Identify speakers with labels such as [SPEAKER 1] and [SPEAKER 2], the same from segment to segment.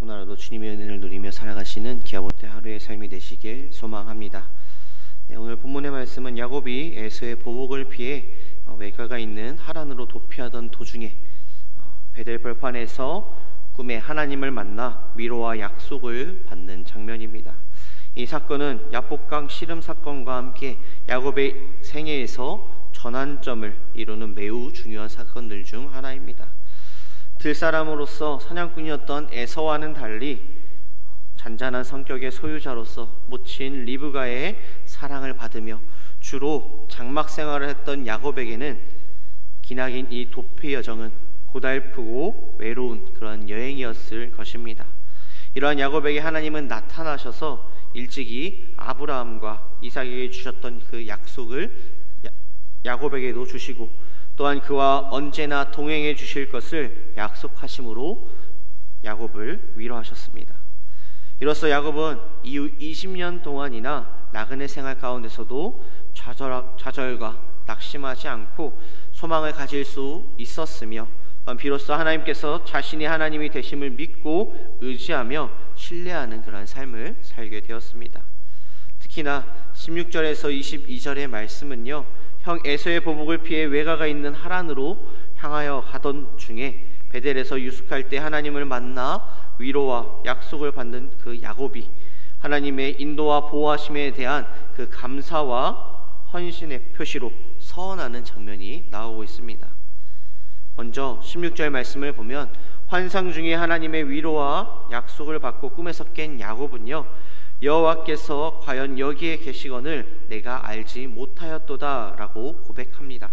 [SPEAKER 1] 오늘도 주님의 은혜를 누리며 살아가시는 기아본때 하루의 삶이 되시길 소망합니다. 오늘 본문의 말씀은 야곱이 에서의 보복을 피해 외가가 있는 하란으로 도피하던 도중에 베델 벌판에서 꿈에 하나님을 만나 위로와 약속을 받는 장면입니다. 이 사건은 야복강 씨름 사건과 함께 야곱의 생애에서 전환점을 이루는 매우 중요한 사건들 중 하나입니다. 들사람으로서 사냥꾼이었던 에서와는 달리 잔잔한 성격의 소유자로서 모친 리브가의 사랑을 받으며 주로 장막 생활을 했던 야곱에게는 기나긴 이 도피 여정은 고달프고 외로운 그런 여행이었을 것입니다. 이러한 야곱에게 하나님은 나타나셔서 일찍이 아브라함과 이삭에게 주셨던 그 약속을 야곱에게도 주시고 또한 그와 언제나 동행해 주실 것을 약속하심으로 야곱을 위로하셨습니다. 이로써 야곱은 이후 20년 동안이나 나그네 생활 가운데서도 좌절과 낙심하지 않고 소망을 가질 수 있었으며 비로소 하나님께서 자신이 하나님이 되심을 믿고 의지하며 신뢰하는 그런 삶을 살게 되었습니다. 특히나 16절에서 22절의 말씀은요, 형 에서의 보복을 피해 외가가 있는 하란으로 향하여 가던 중에 베델에서 유숙할 때 하나님을 만나 위로와 약속을 받는 그 야곱이 하나님의 인도와 보호하심에 대한 그 감사와 헌신의 표시로 서원하는 장면이 나오고 있습니다. 먼저 16절 말씀을 보면 환상 중에 하나님의 위로와 약속을 받고 꿈에서 깬 야곱은요, 여호와께서 과연 여기에 계시거늘 내가 알지 못하였도다 라고 고백합니다.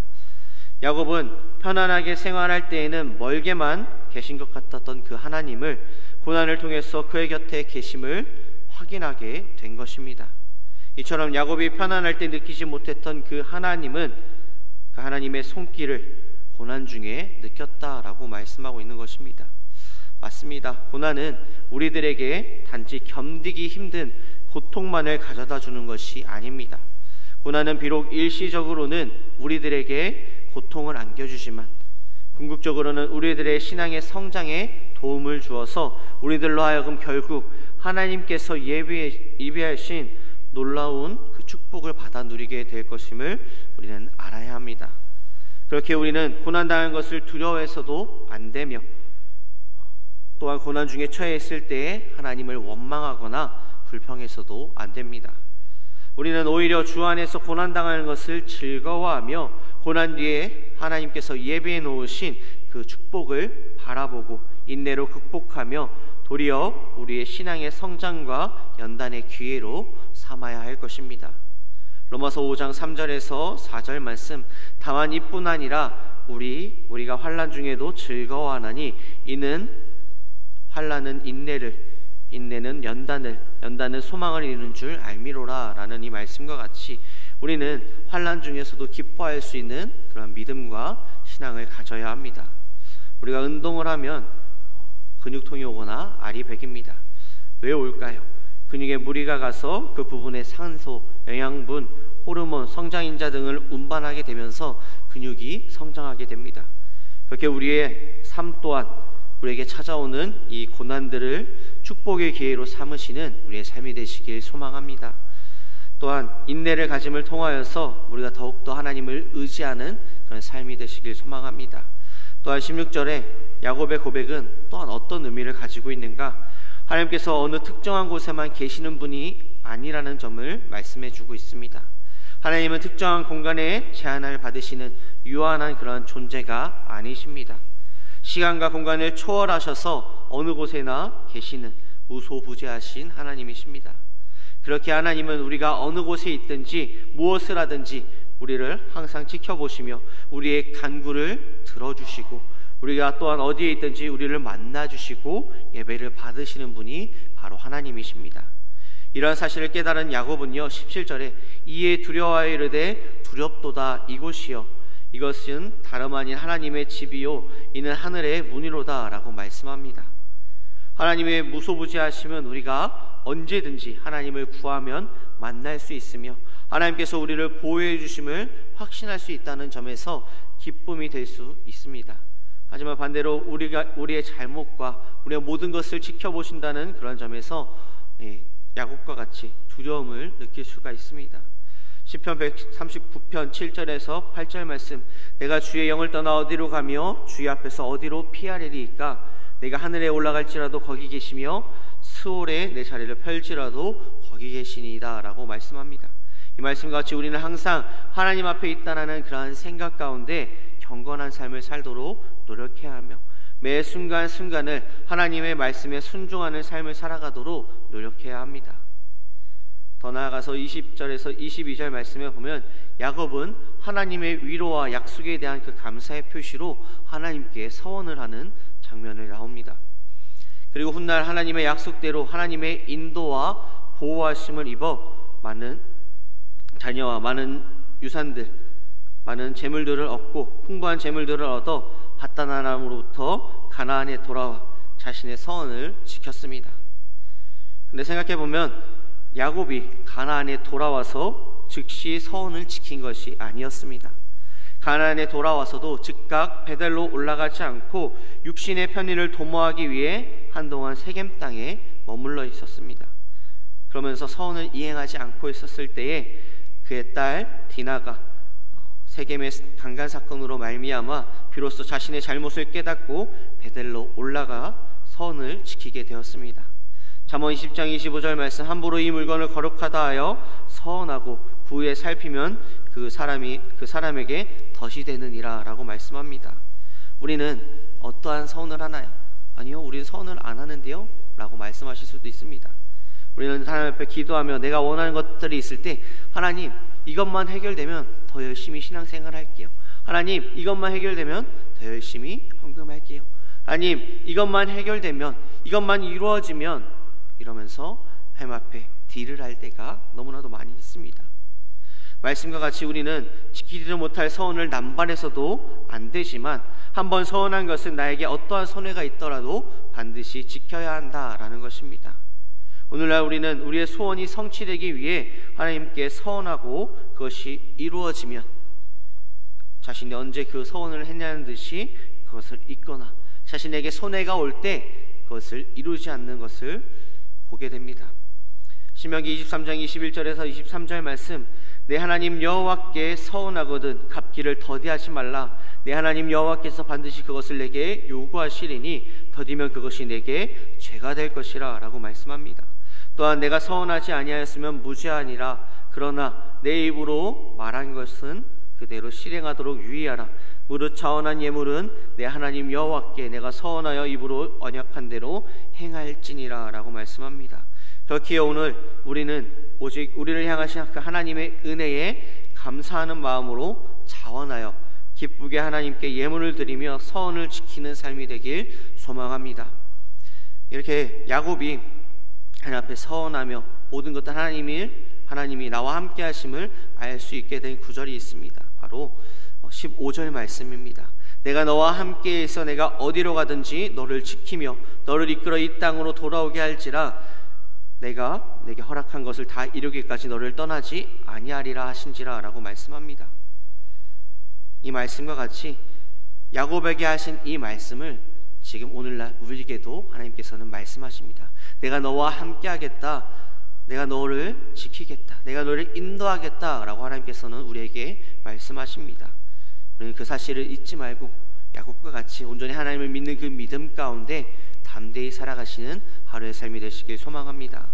[SPEAKER 1] 야곱은 편안하게 생활할 때에는 멀게만 계신 것 같았던 그 하나님을 고난을 통해서 그의 곁에 계심을 확인하게 된 것입니다. 이처럼 야곱이 편안할 때 느끼지 못했던 그 하나님은 그 하나님의 손길을 고난 중에 느꼈다라고 말씀하고 있는 것입니다. 맞습니다. 고난은 우리들에게 단지 견디기 힘든 고통만을 가져다 주는 것이 아닙니다. 고난은 비록 일시적으로는 우리들에게 고통을 안겨주지만 궁극적으로는 우리들의 신앙의 성장에 도움을 주어서 우리들로 하여금 결국 하나님께서 예비하신 놀라운 그 축복을 받아 누리게 될 것임을 우리는 알아야 합니다. 그렇게 우리는 고난당한 것을 두려워해서도 안 되며 또한 고난 중에 처해 있을 때에 하나님을 원망하거나 불평해서도 안 됩니다. 우리는 오히려 주 안에서 고난당하는 것을 즐거워하며 고난 뒤에 하나님께서 예비해 놓으신 그 축복을 바라보고 인내로 극복하며 도리어 우리의 신앙의 성장과 연단의 기회로 삼아야 할 것입니다. 로마서 5장 3절에서 4절 말씀, 다만 이뿐 아니라 우리가 환난 중에도 즐거워하나니 이는 환난은 인내를, 인내는 연단을, 연단은 소망을 이루는 줄 알미로라 라는 이 말씀과 같이 우리는 환난 중에서도 기뻐할 수 있는 그런 믿음과 신앙을 가져야 합니다. 우리가 운동을 하면 근육통이 오거나 알이 배깁니다. 왜 올까요? 근육에 무리가 가서 그 부분에 산소, 영양분, 호르몬, 성장인자 등을 운반하게 되면서 근육이 성장하게 됩니다. 그렇게 우리의 삶 또한 우리에게 찾아오는 이 고난들을 축복의 기회로 삼으시는 우리의 삶이 되시길 소망합니다. 또한 인내를 가짐을 통하여서 우리가 더욱더 하나님을 의지하는 그런 삶이 되시길 소망합니다. 또한 16절에 야곱의 고백은 또한 어떤 의미를 가지고 있는가? 하나님께서 어느 특정한 곳에만 계시는 분이 아니라는 점을 말씀해 주고 있습니다. 하나님은 특정한 공간에 제한을 받으시는 유한한 그런 존재가 아니십니다. 시간과 공간을 초월하셔서 어느 곳에나 계시는 무소부재하신 하나님이십니다. 그렇게 하나님은 우리가 어느 곳에 있든지 무엇을 하든지 우리를 항상 지켜보시며 우리의 간구를 들어주시고 우리가 또한 어디에 있든지 우리를 만나주시고 예배를 받으시는 분이 바로 하나님이십니다. 이러한 사실을 깨달은 야곱은요 17절에 이에 두려워하여 이르되 두렵도다 이곳이여 이것은 다름 아닌 하나님의 집이요 이는 하늘의 문이로다 라고 말씀합니다. 하나님의 무소부재하심은 우리가 언제든지 하나님을 구하면 만날 수 있으며 하나님께서 우리를 보호해 주심을 확신할 수 있다는 점에서 기쁨이 될 수 있습니다. 하지만 반대로 우리의 잘못과 우리의 모든 것을 지켜보신다는 그런 점에서 야곱과 같이 두려움을 느낄 수가 있습니다. 시편 139편 7절에서 8절 말씀, 내가 주의 영을 떠나 어디로 가며 주의 앞에서 어디로 피하리이까? 내가 하늘에 올라갈지라도 거기 계시며 스올에 내 자리를 펼지라도 거기 계시니이다 라고 말씀합니다. 이 말씀과 같이 우리는 항상 하나님 앞에 있다는 그러한 생각 가운데 경건한 삶을 살도록 노력해야 하며 매 순간순간을 하나님의 말씀에 순종하는 삶을 살아가도록 노력해야 합니다. 더 나아가서 20절에서 22절 말씀에 보면 야곱은 하나님의 위로와 약속에 대한 그 감사의 표시로 하나님께 서원을 하는 장면을 나옵니다. 그리고 훗날 하나님의 약속대로 하나님의 인도와 보호하심을 입어 많은 자녀와 많은 유산들, 많은 재물들을 얻고 풍부한 재물들을 얻어 밧단 아람으로부터 가나안에 돌아와 자신의 서원을 지켰습니다. 근데 생각해보면 야곱이 가나안에 돌아와서 즉시 서원을 지킨 것이 아니었습니다. 가나안에 돌아와서도 즉각 베델로 올라가지 않고 육신의 편의를 도모하기 위해 한동안 세겜 땅에 머물러 있었습니다. 그러면서 서원을 이행하지 않고 있었을 때에 그의 딸 디나가 세겜의 강간 사건으로 말미암아 비로소 자신의 잘못을 깨닫고 베델로 올라가 서원을 지키게 되었습니다. 잠언 20장 25절 말씀, 함부로 이 물건을 거룩하다 하여 서원하고 그 후에 살피면 그 사람에게 덫이 되느니라 라고 말씀합니다. 우리는 어떠한 서원을 하나요? 아니요, 우리는 서원을 안 하는데요 라고 말씀하실 수도 있습니다. 우리는 하나님 앞에 기도하며 내가 원하는 것들이 있을 때 하나님 이것만 해결되면 더 열심히 신앙생활 할게요. 하나님 이것만 해결되면 더 열심히 헌금할게요. 하나님 이것만 해결되면, 이것만 이루어지면, 이러면서 하나님 앞에 딜을 할 때가 너무나도 많이 있습니다. 말씀과 같이 우리는 지키지도 못할 서원을 남발해서도 안 되지만 한번 서원한 것은 나에게 어떠한 손해가 있더라도 반드시 지켜야 한다라는 것입니다. 오늘날 우리는 우리의 소원이 성취되기 위해 하나님께 서원하고 그것이 이루어지면 자신이 언제 그 서원을 했냐는 듯이 그것을 잊거나 자신에게 손해가 올 때 그것을 이루지 않는 것을 보게 됩니다. 신명기 23장 21절에서 23절 말씀, 내 하나님 여호와께 서원하거든 갚기를 더디하지 말라. 내 하나님 여호와께서 반드시 그것을 내게 요구하시리니 더디면 그것이 내게 죄가 될 것이라 라고 말씀합니다. 또한 내가 서원하지 아니하였으면 무죄하니라. 그러나 내 입으로 말한 것은 그대로 실행하도록 유의하라. 무릇 자원한 예물은 내 하나님 여호와께 내가 서원하여 입으로 언약한 대로 행할지니라 라고 말씀합니다. 그렇기에 오늘 우리는 오직 우리를 향하신 그 하나님의 은혜에 감사하는 마음으로 자원하여 기쁘게 하나님께 예물을 드리며 서원을 지키는 삶이 되길 소망합니다. 이렇게 야곱이 하나님 앞에 서원하며 모든 것들 하나님이 나와 함께 하심을 알 수 있게 된 구절이 있습니다. 바로 15절 말씀입니다. 내가 너와 함께 있어 내가 어디로 가든지 너를 지키며 너를 이끌어 이 땅으로 돌아오게 할지라 내가 내게 허락한 것을 다 이루기까지 너를 떠나지 아니하리라 하신지라 라고 말씀합니다. 이 말씀과 같이 야곱에게 하신 이 말씀을 지금 오늘날 우리에게도 하나님께서는 말씀하십니다. 내가 너와 함께 하겠다, 내가 너를 지키겠다, 내가 너를 인도하겠다 라고 하나님께서는 우리에게 말씀하십니다. 우리는 그 사실을 잊지 말고 야곱과 같이 온전히 하나님을 믿는 그 믿음 가운데 담대히 살아가시는 하루의 삶이 되시길 소망합니다.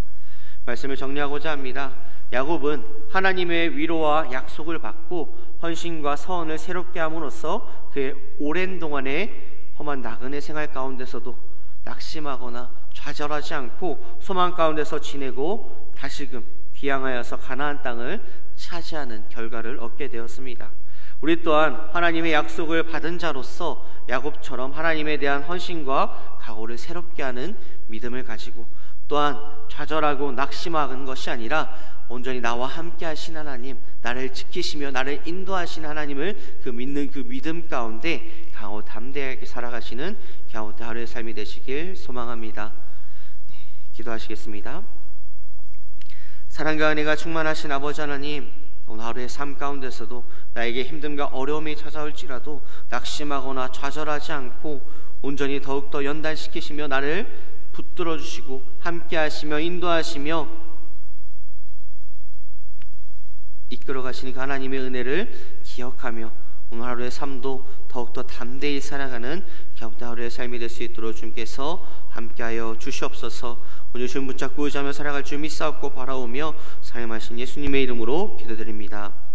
[SPEAKER 1] 말씀을 정리하고자 합니다. 야곱은 하나님의 위로와 약속을 받고 헌신과 서원을 새롭게 함으로써 그의 오랜 동안의 험한 나그네 생활 가운데서도 낙심하거나 좌절하지 않고 소망 가운데서 지내고 다시금 귀향하여서 가나안 땅을 차지하는 결과를 얻게 되었습니다. 우리 또한 하나님의 약속을 받은 자로서 야곱처럼 하나님에 대한 헌신과 각오를 새롭게 하는 믿음을 가지고 또한 좌절하고 낙심하는 것이 아니라 온전히 나와 함께 하신 하나님, 나를 지키시며 나를 인도하신 하나님을 믿는 그 믿음 가운데 강하고 담대하게 살아가시는 갸우트 하루의 삶이 되시길 소망합니다. 기도하시겠습니다. 사랑과 은혜가 충만하신 아버지 하나님, 오늘 하루의 삶 가운데서도 나에게 힘듦과 어려움이 찾아올지라도 낙심하거나 좌절하지 않고 온전히 더욱더 연단시키시며 나를 붙들어 주시고 함께 하시며 인도하시며 이끌어 가시니 그 하나님의 은혜를 기억하며 오늘 하루의 삶도 더욱더 담대히 살아가는 기아본태 하루의 삶이 될 수 있도록 주님께서 함께하여 주시옵소서. 오늘 주님 붙잡고 의지하며 살아갈 줄 믿사옵고 바라오며 사용하신 예수님의 이름으로 기도드립니다.